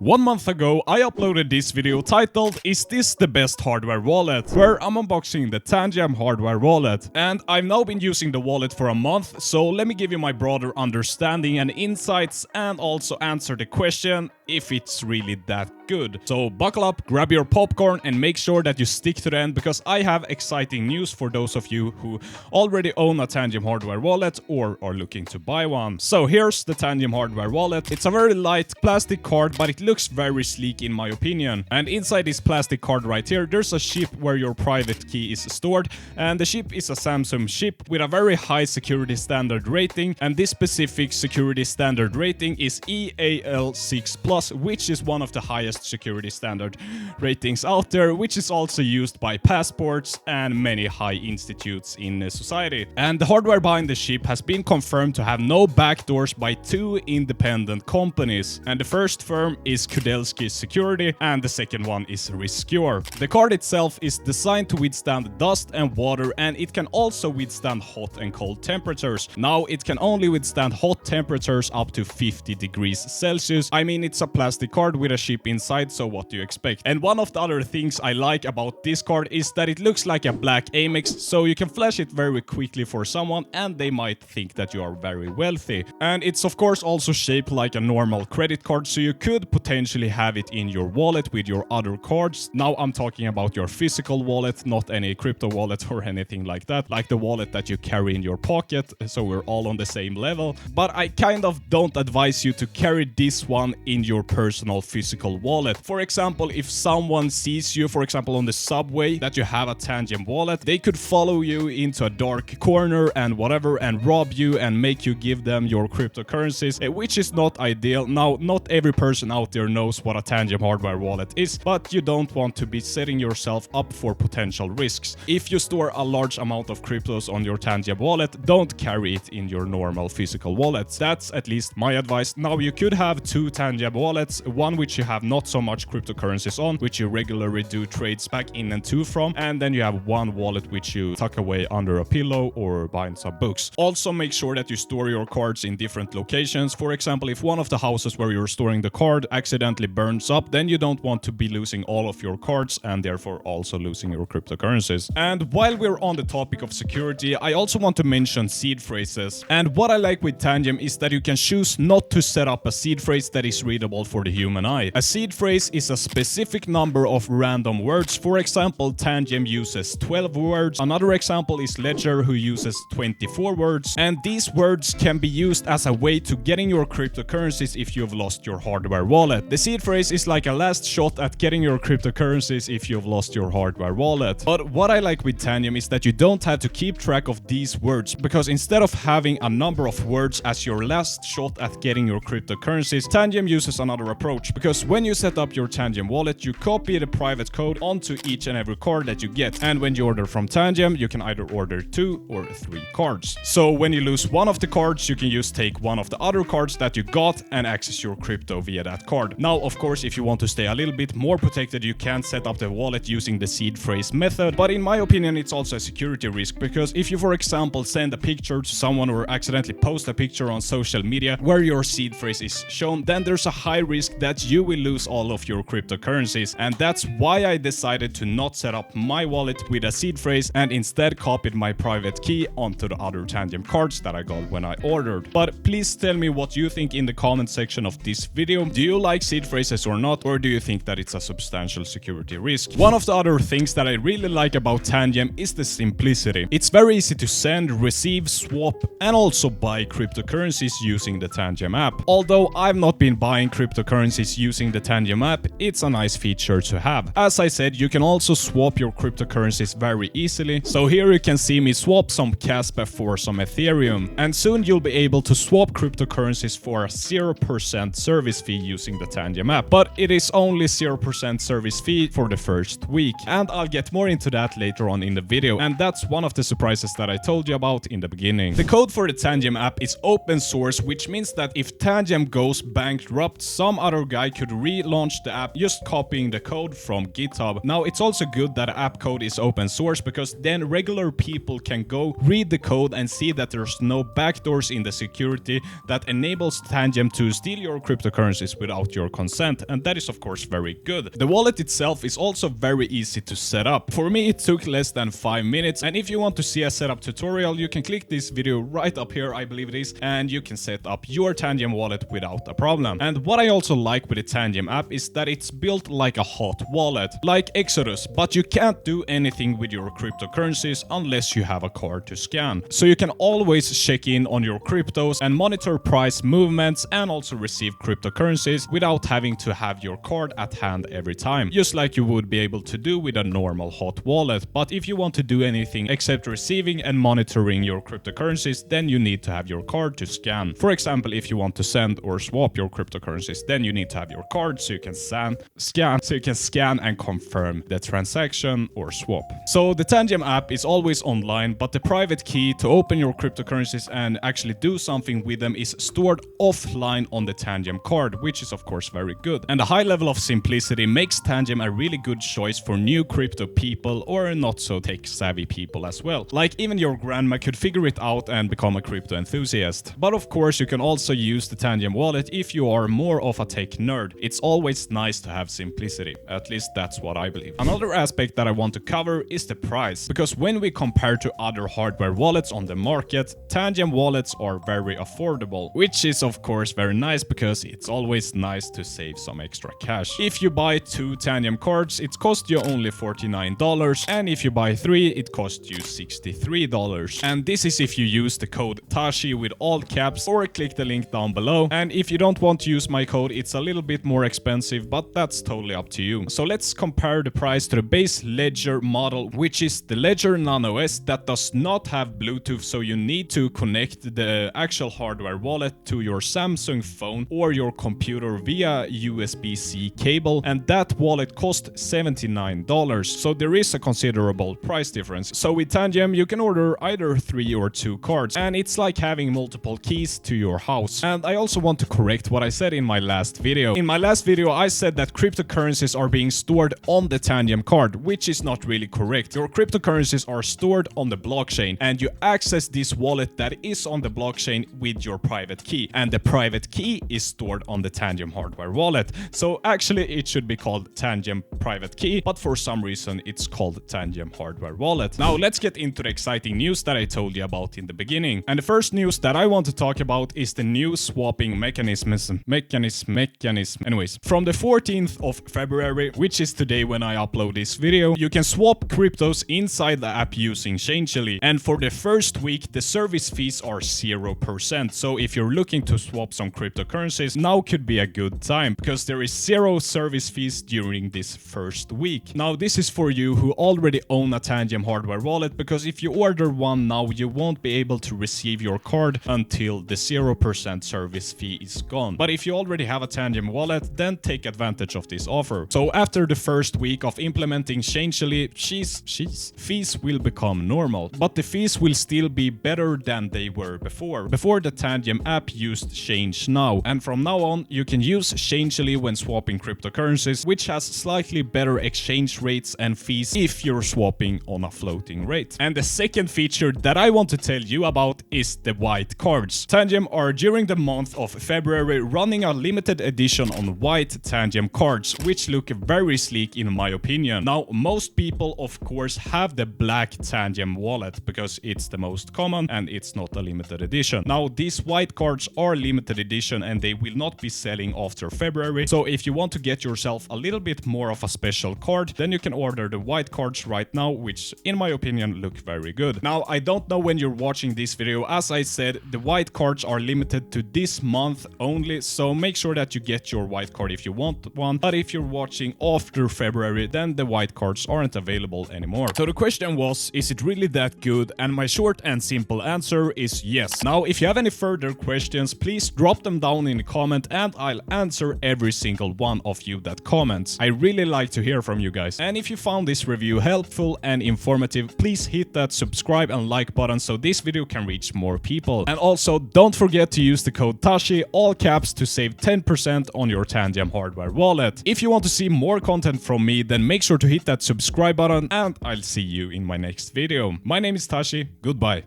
1 month ago, I uploaded this video titled "Is this the best hardware wallet?" where I'm unboxing the Tangem hardware wallet. And I've now been using the wallet for a month, so let me give you my broader understanding and insights and also answer the question if it's really that good. So buckle up, grab your popcorn and make sure that you stick to the end because I have exciting news for those of you who already own a Tangem hardware wallet or are looking to buy one. So here's the Tangem hardware wallet. It's a very light plastic card, but it looks very sleek in my opinion. And inside this plastic card right here, there's a chip where your private key is stored, and the chip is a Samsung chip with a very high security standard rating, and this specific security standard rating is EAL6+, which is one of the highest security standard ratings out there, which is also used by passports and many high institutes in society. And the hardware behind the chip has been confirmed to have no backdoors by 2 independent companies, and the first firm is Kudelski Security and the second one is Riscure. The card itself is designed to withstand dust and water, and it can also withstand hot and cold temperatures. Now it can only withstand hot temperatures up to 50 degrees Celsius. I mean, it's a plastic card with a chip inside, so what do you expect? And one of the other things I like about this card is that it looks like a black Amex, so you can flash it very quickly for someone and they might think that you are very wealthy. And it's of course also shaped like a normal credit card, so you could potentially have it in your wallet with your other cards. Now I'm talking about your physical wallet, not any crypto wallet or anything like that, like the wallet that you carry in your pocket, so we're all on the same level. But I kind of don't advise you to carry this one in your personal physical wallet. For example, if someone sees you, for example on the subway, that you have a Tangem wallet, they could follow you into a dark corner and whatever and rob you and make you give them your cryptocurrencies, which is not ideal. Now, not every person out there knows what a Tangem hardware wallet is, but you don't want to be setting yourself up for potential risks. If you store a large amount of cryptos on your Tangem wallet, don't carry it in your normal physical wallets. That's at least my advice. Now, you could have 2 Tangem wallets, one which you have not so much cryptocurrencies on, which you regularly do trades back in and to from, and then you have one wallet which you tuck away under a pillow or bind some books. Also, make sure that you store your cards in different locations. For example, if one of the houses where you're storing the card accidentally burns up, then you don't want to be losing all of your cards and therefore also losing your cryptocurrencies. And while we're on the topic of security, I also want to mention seed phrases. And what I like with Tangem is that you can choose not to set up a seed phrase that is readable for the human eye. A seed phrase is a specific number of random words. For example, Tangem uses 12 words. Another example is Ledger, who uses 24 words. And these words can be used as a way to getting your cryptocurrencies if you've lost your hardware wallet. The seed phrase is like a last shot at getting your cryptocurrencies if you've lost your hardware wallet. But what I like with Tangem is that you don't have to keep track of these words, because instead of having a number of words as your last shot at getting your cryptocurrencies, Tangem uses another approach, because when you set up your Tangem wallet, you copy the private code onto each and every card that you get. And when you order from Tangem, you can either order 2 or 3 cards. So when you lose one of the cards, you can just take one of the other cards that you got and access your crypto via that card. Now, of course, if you want to stay a little bit more protected, you can set up the wallet using the seed phrase method. But in my opinion, it's also a security risk, because if you, for example, send a picture to someone or accidentally post a picture on social media where your seed phrase is shown, then there's a high risk that you will lose all of your cryptocurrencies. And that's why I decided to not set up my wallet with a seed phrase and instead copied my private key onto the other Tangem cards that I got when I ordered. But please tell me what you think in the comment section of this video. Do you like seed phrases or not, or do you think that it's a substantial security risk? One of the other things that I really like about Tangem is the simplicity. It's very easy to send, receive, swap, and also buy cryptocurrencies using the Tangem app. Although I've not been buying cryptocurrencies using the Tangem app, it's a nice feature to have. As I said, you can also swap your cryptocurrencies very easily. So here you can see me swap some Kaspa for some Ethereum, and soon you'll be able to swap cryptocurrencies for a 0% service fee using the Tangem app. But it is only 0% service fee for the first week, and I'll get more into that later on in the video. And that's one of the surprises that I told you about in the beginning. The code for the Tangem app is open source, which means that if Tangem goes bankrupt, some other guy could relaunch the app just copying the code from GitHub. Now, it's also good that the app code is open source, because then regular people can go read the code and see that there's no backdoors in the security that enables Tangem to steal your cryptocurrencies without without your consent, and that is of course very good. The wallet itself is also very easy to set up. For me it took less than 5 minutes, and if you want to see a setup tutorial, you can click this video right up here, I believe it is, and you can set up your Tangem wallet without a problem. And what I also like with the Tangem app is that it's built like a hot wallet, like Exodus, but you can't do anything with your cryptocurrencies unless you have a card to scan. So you can always check in on your cryptos and monitor price movements and also receive cryptocurrencies without having to have your card at hand every time, just like you would be able to do with a normal hot wallet. But if you want to do anything except receiving and monitoring your cryptocurrencies, then you need to have your card to scan. For example, if you want to send or swap your cryptocurrencies, then you need to have your card so you can scan and confirm the transaction or swap. So the Tangem app is always online, but the private key to open your cryptocurrencies and actually do something with them is stored offline on the Tangem card, which is of course very good. And a high level of simplicity makes Tangem a really good choice for new crypto people or not so tech savvy people as well. Like even your grandma could figure it out and become a crypto enthusiast. But of course you can also use the Tangem wallet if you are more of a tech nerd. It's always nice to have simplicity. At least that's what I believe. Another aspect that I want to cover is the price, because when we compare to other hardware wallets on the market, Tangem wallets are very affordable, which is of course very nice because it's always nice to save some extra cash. If you buy 2 Tangem cards, it costs you only $49, and if you buy 3, it costs you $63. And this is if you use the code Tashi with all caps or click the link down below. And if you don't want to use my code, it's a little bit more expensive, but that's totally up to you. So let's compare the price to the base Ledger model, which is the Ledger Nano S that does not have Bluetooth, so you need to connect the actual hardware wallet to your Samsung phone or your computer via USB-C cable, and that wallet costs $79. So there is a considerable price difference. So with Tangem you can order either 3 or 2 cards, and it's like having multiple keys to your house. And I also want to correct what I said in my last video. In my last video I said that cryptocurrencies are being stored on the Tangem card, which is not really correct. Your cryptocurrencies are stored on the blockchain, and you access this wallet that is on the blockchain with your private key, and the private key is stored on the Tangem hardware wallet. So actually it should be called Tangem private key, but for some reason it's called Tangem hardware wallet. Now let's get into the exciting news that I told you about in the beginning. And the first news that I want to talk about is the new swapping mechanism. Anyways, from the 14th of February, which is today when I upload this video, you can swap cryptos inside the app using Changely. And for the first week, the service fees are 0%. So if you're looking to swap some cryptocurrencies, now could be a good time, because there is 0 service fees during this first week. Now this is for you who already own a Tangem hardware wallet, because if you order one now, you won't be able to receive your card until the 0% service fee is gone. But if you already have a Tangem wallet, then take advantage of this offer. So after the first week of implementing Changely, fees will become normal, but the fees will still be better than they were before. Before the Tangem app used Change Now, and from now on you can use Changely when swapping cryptocurrencies, which has slightly better exchange rates and fees if you're swapping on a floating rate. And the second feature that I want to tell you about is the white cards. Tangem are during the month of February running a limited edition on white Tangem cards, which look very sleek in my opinion. Now most people of course have the black Tangem wallet because it's the most common and it's not a limited edition. Now these white cards are limited edition and they will not be selling after February. So if you want to get yourself a little bit more of a special card, then you can order the white cards right now, which in my opinion look very good. Now I don't know when you're watching this video. As I said, the white cards are limited to this month only, so make sure that you get your white card if you want one. But if you're watching after February, then the white cards aren't available anymore. So the question was, is it really that good? And my short and simple answer is yes. Now if you have any further questions, please drop them down in the comment and I'll answer every single one of you that comments. I really like to hear from you guys. And if you found this review helpful and informative, please hit that subscribe and like button so this video can reach more people. And also don't forget to use the code Tashi, all caps, to save 10% on your Tangem hardware wallet. If you want to see more content from me, then make sure to hit that subscribe button and I'll see you in my next video. My name is Tashi, goodbye.